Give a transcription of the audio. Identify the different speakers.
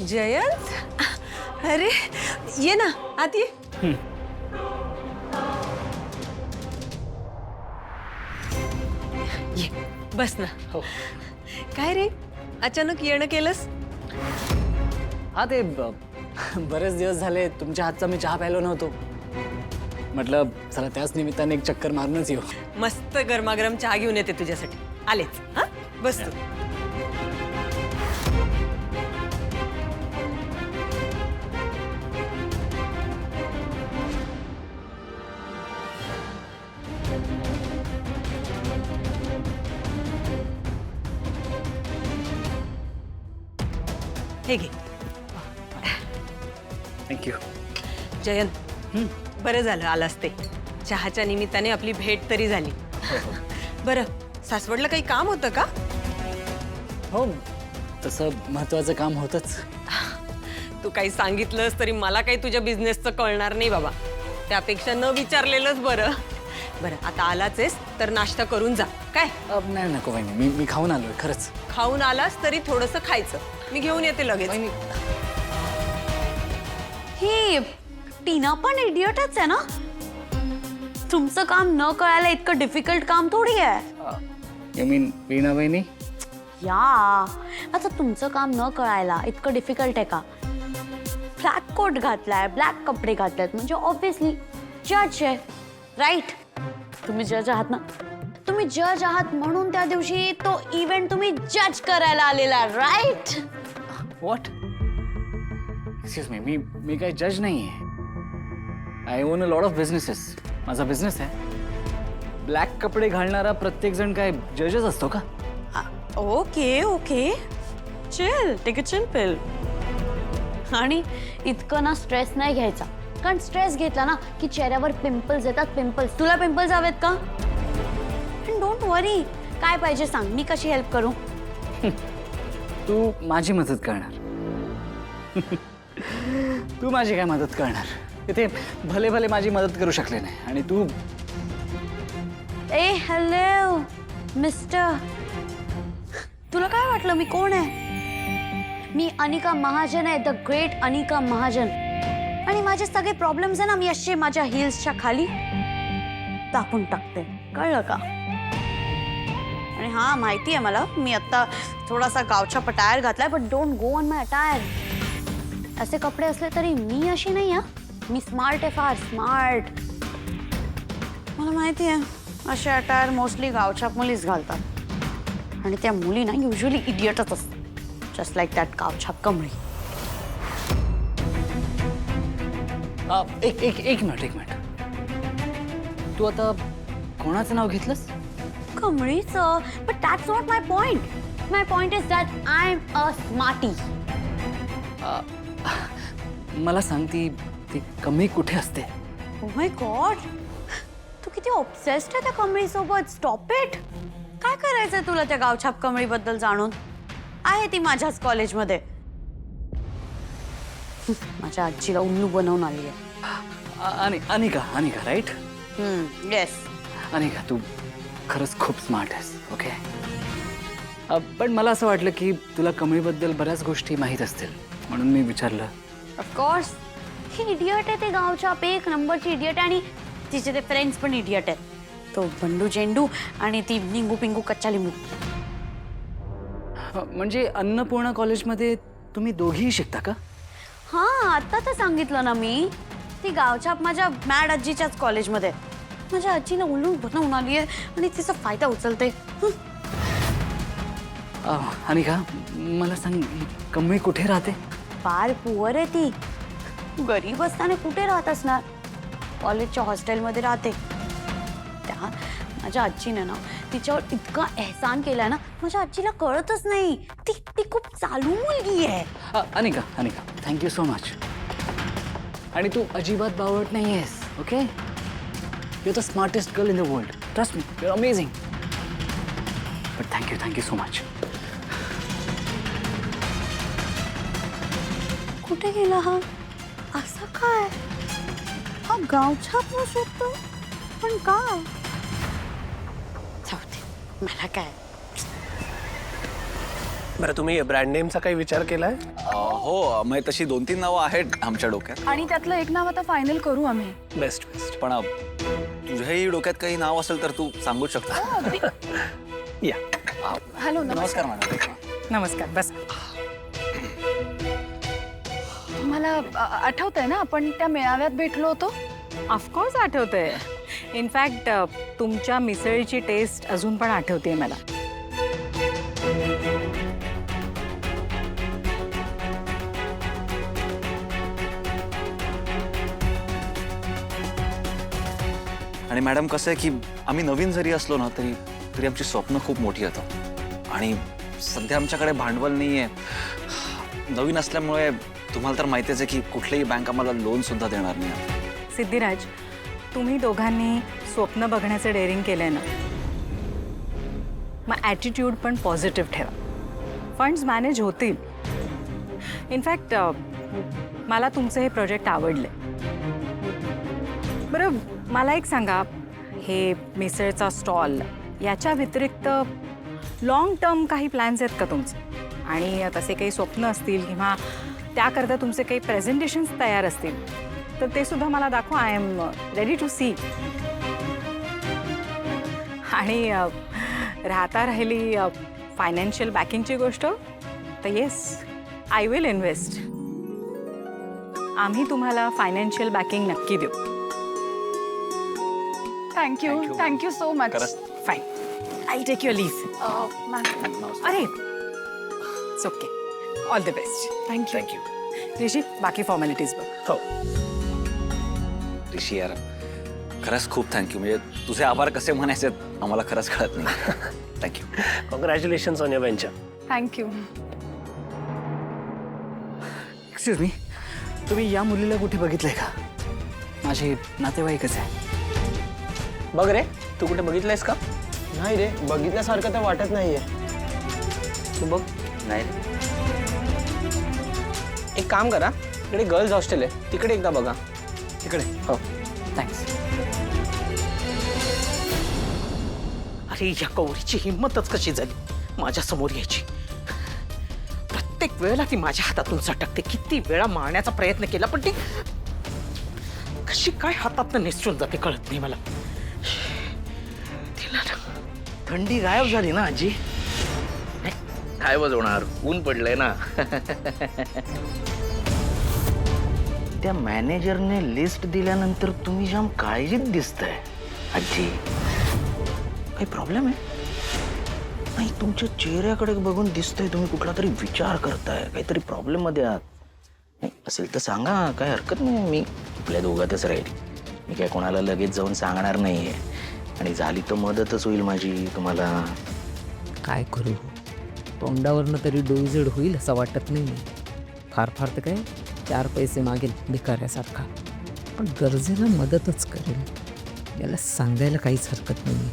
Speaker 1: जयंत, अरे ये ना आत ये. ये बस ना.
Speaker 2: हो.
Speaker 1: काय रे अचानक येणं केलंस?
Speaker 2: हा ते बरेच दिवस झाले तुमच्या हातचा मी चहा प्यायलो नव्हतो. म्हटलं चला त्याच निमित्ताने एक चक्कर मारूनच येऊ.
Speaker 1: मस्त गरमागरम चहा घेऊन येते तुझ्यासाठी. आलेच. हा बस तू. हे घे.
Speaker 2: थँक्यू.
Speaker 1: जयंत, बरं झालं आलास ते. चहाच्या निमित्ताने आपली भेट तरी झाली. बरं, सासवडला काही काम होतं का?
Speaker 2: हो तसं महत्वाचं काम होतंच.
Speaker 1: तू काही सांगितलंस तरी मला काही तुझ्या बिझनेसचं कळणार नाही बाबा. त्यापेक्षा न विचारलेलंच बरं. बरं आता आलाच आहेस तर नाश्ता करून जा. काय
Speaker 2: नाही नको वहिनी, मी खाऊन आलोय खरंच.
Speaker 1: खाऊन आलास तरी थोडंसं खायचं. मी घेऊन येते लगेच.
Speaker 2: वहिनी
Speaker 3: ही टीना पण इडियटच आहे ना. तुमचं काम न कळायला इतकं डिफिकल्ट काम थोडी आहे.
Speaker 2: यू मीन वीणा वहिनी?
Speaker 3: या आता तुमचं काम न कळायला इतकं डिफिकल्ट आहे का? ब्लॅक कोट घातलाय, ब्लॅक कपडे घातलेत म्हणजे ऑब्विसली जज आहे, राईट? तुम्ही जज आहात ना. तुम्ही जज आहात म्हणून त्या दिवशी तो इव्हेंट तुम्ही जज करायला आलेला, राईट?
Speaker 2: व्हॉट? एक्सक्यूज मी मी काही जज नाही आहे. I own a lot of businesses. माझा बिझनेस आहे. ब्लॅक कपडे घालणारा प्रत्येक जण काय जजच असतो का?
Speaker 3: Okay okay, chill, take a chill pill. आणि इतकं ना स्ट्रेस नाही घ्यायचा, कारण स्ट्रेस घेतला ना की चेहऱ्यावर पिंपल्स येतात. पिंपल्स, तुला पिंपल्स हवेत का? डोंट वरी. काय पाहिजे सांग, मी कशी हेल्प करू?
Speaker 2: तू माझी मदत करणार. तू माझी काय मदत करणार? इथे भले भले माझी मदत करू शकले नाही आणि तू.
Speaker 3: ए हॅलो मिस्टर, तुला काय वाटलं मी कोण आहे? मी अनिका महाजन आहे, द ग्रेट अनिका महाजन. आणि माझे सगळे प्रॉब्लेम्स आहे ना मी असे माझ्या हिल्सच्या खाली टाकून टाकते, कळलं का? आणि हा माहिती आहे मला, मी आता थोडासा गावचा पटायर घातलाय, पण don't go on my attire. असे कपडे असले तरी मी अशी नाही. मी स्मार्ट आहे, फार स्मार्ट. मला माहिती आहे असे अटायर मोस्टली गावच्या मुलीच घालतात आणि त्या मुली ना युजली इडियटच असतात, जस्ट लाईक दॅट गावछाप कमळी.
Speaker 2: एक मिनिट. तू आता कोणाचं नाव घेतलंस?
Speaker 3: कमळीचं. But that's not my point. My point is that I am a smarty.
Speaker 2: मला सांग ती कमी कुठे असते?
Speaker 3: ओ माय गॉड, तू किती ऑब्सेस्ड आहे त्या कमळीसोबत. Stop it. काय करायचंय तुला त्या गावछाप कमळीबद्दल जाणून? आहे ती माझ्याच कॉलेजमध्ये. माझ्या आजीला उल्लू बनवून आली आहे.
Speaker 2: अनिका राईट?
Speaker 3: येस.
Speaker 2: अनिका तू खरंच खूप स्मार्ट आहेस. ओके. पण मला असं वाटलं की तुला कमळीबद्दल बऱ्याच गोष्टी माहीत असतील म्हणून मी विचारलं.
Speaker 3: ऑफकोर्स. ही इडियट आहे, ते गावछाप एक नंबरची इडियट. आणि तिचे ते फ्रेंड्स पण इडियट आहेत. तो बंडू चेंडू आणि ती निंगू पिंगू कच्चा लिंबू.
Speaker 2: म्हणजे अन्नपूर्णा कॉलेजमध्ये तुम्ही दोघीही शिकता का?
Speaker 3: हां, आता तर सांगितलं ना मी. ती गावछाप माझ्या मॅड आजीच्याच कॉलेजमध्ये. माझ्या आजीला उल्लू बनवून आली आहे आणि तिचा फायदा उचलते.
Speaker 2: अनिका मला सांग, कमळी कुठे राहते?
Speaker 3: फार पुअर आहे ती. गरीब असताना कुठे राहत असणार? कॉलेजच्या हॉस्टेलमध्ये राहते. त्या माझ्या आजीने ना तिच्यावर इतका एहसान केलाय ना, माझ्या आजीला कळतच नाही. ती खूप चालू मुलगी आहे.
Speaker 2: Anika thank you so much. आणि तू अजिबात बावळट नाही आहेस. Okay. You are the smartest girl in the world. Trust me, you are amazing. But thank you so much.
Speaker 3: कुठे गेला हा? असं काय? हा गावछाप शोधतो, पण का? जाऊ दे, मला काय.
Speaker 4: बरं, तुम्ही ब्रँड नेमचा काही विचार केलाय?
Speaker 5: हो मग तशी 2-3 नावं आहेत आमच्या डोक्यात.
Speaker 6: आणि त्यातलं एक नाव आता फायनल करू आम्ही.
Speaker 4: Best best.
Speaker 5: पण तुझ्याही डोक्यात काही नाव असेल तर तू सांगूच शकता.
Speaker 4: या.
Speaker 6: हॅलो,
Speaker 5: नमस्कार मॅडम.
Speaker 6: नमस्कार. बस. तुम्हाला आठवतंय ना आपण त्या मेळाव्यात भेटलो होतो?
Speaker 7: ऑफकोर्स आठवतंय. इनफॅक्ट तुमच्या मिसळीची टेस्ट अजून पण आठवते मला.
Speaker 5: आणि मॅडम कसं आहे की आम्ही नवीन जरी असलो ना तरी तरी आमची स्वप्न खूप मोठी होतं आणि सध्या आमच्याकडे भांडवल नाही आहे. नवीन असल्यामुळे तुम्हाला तर माहितीच आहे की कुठलीही बँक आम्हाला लोन सुद्धा देणार नाही.
Speaker 7: सिद्धिराज, तुम्ही दोघांनी स्वप्न बघण्याचं डेअरिंग केलंय ना, मग ॲटिट्यूड पण पॉझिटिव्ह ठेवा. फंड्स मॅनेज होतील. इनफॅक्ट मला तुमचे हे प्रोजेक्ट आवडले. बरं, मला एक सांगा, हे मिसळचा स्टॉल याच्या व्यतिरिक्त लॉंग टर्म काही प्लॅन्स आहेत का तुमचे? आणि तसे काही स्वप्न असतील किंवा त्याकरता तुमचे काही प्रेझेंटेशन्स तयार असतील तर ते सुद्धा मला दाखवा. I am ready to see. आणि राहता राहिली फायनान्शियल बॅकिंगची गोष्ट तर येस, आय विल इन्व्हेस्ट. आम्ही तुम्हाला फायनान्शियल बॅकिंग नक्की देऊ.
Speaker 6: Thank you so much.
Speaker 7: Fine, I take your leave. अरे it's okay. All the best.
Speaker 6: Thank you.
Speaker 7: Rishi, बाकी फॉर्मॅलिटीज बघ.
Speaker 4: हो.
Speaker 5: ऋषी यार, खरंच खूप थँक्यू. म्हणजे तुझे आभार कसे म्हणायचे आम्हाला खरंच कळत नाही. Thank you.
Speaker 4: Congratulations on your venture.
Speaker 6: Thank you.
Speaker 2: Excuse me, तुम्ही या मुलीला कुठे बघितलंय का? माझे नातेवाईकच आहे.
Speaker 4: बघ रे, तू कुठे बघितलंयस का?
Speaker 8: नाही रे, बघितल्यासारखं तर वाटत नाहीये.
Speaker 4: तू बघ.
Speaker 8: नाही. एक काम करा, इकडे गर्ल्स हॉस्टेल आहे, तिकडे एकदा बघा.
Speaker 2: तिकडे.
Speaker 8: हो.
Speaker 2: थँक्स.
Speaker 9: अरे या गौरीची हिंमतच कशी झाली माझ्या समोर यायची. प्रत्येक वेळेला ती माझ्या हातातून सटकते. किती वेळा मारण्याचा प्रयत्न केला पण ती कशी काय हातातनं निसटून जाते कळत नाही मला. तिला ना
Speaker 8: थंडी गायब झाली ना आजी.
Speaker 9: काय होणार, ऊन पडलंय ना.
Speaker 8: त्या मॅनेजरने लिस्ट दिल्यानंतर तुम्ही जाम काळजीत दिसताय आजी. काही प्रॉब्लेम आहे? नाही, तुमच्या चेहऱ्याकडे बघून दिसतंय तुम्ही कुठला तरी विचार करताय, काहीतरी प्रॉब्लेम मध्ये आहात. नाही असेल तर सांगा, काय हरकत नाही. मी आपल्या दोघातच राहील. मी काय कोणाला लगेच जाऊन सांगणार नाहीये आणि झाली तर मदतच होईल माझी तुम्हाला.
Speaker 10: काय करू, तोंडावरनं तरी डोईजड होईल असं वाटत नाही. फार फार तर काय 4 पैसे मागेल भिकाऱ्यासारखा, पण गरजेला मदतच करेल. याला सांगायला काहीच हरकत नाही.